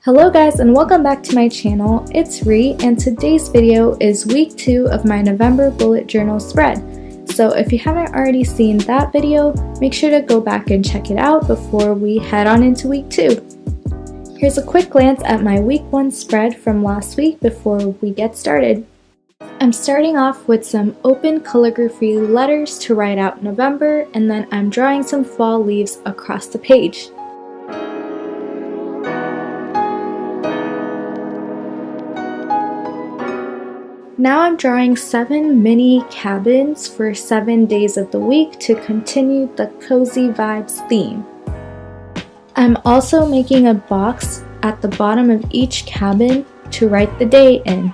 Hello guys and welcome back to my channel. It's Ri and today's video is week 2 of my November bullet journal spread. So if you haven't already seen that video, make sure to go back and check it out before we head on into week 2. Here's a quick glance at my week 1 spread from last week before we get started. I'm starting off with some open calligraphy letters to write out November, and then I'm drawing some fall leaves across the page. Now I'm drawing 7 mini cabins for 7 days of the week to continue the cozy vibes theme. I'm also making a box at the bottom of each cabin to write the day in.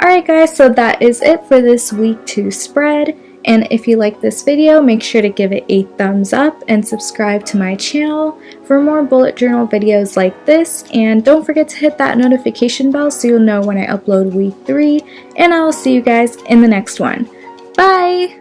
Alright guys, so that is it for this week 2 spread, and if you like this video, make sure to give it a thumbs up and subscribe to my channel for more bullet journal videos like this, and don't forget to hit that notification bell so you'll know when I upload week 3, and I will see you guys in the next one. Bye!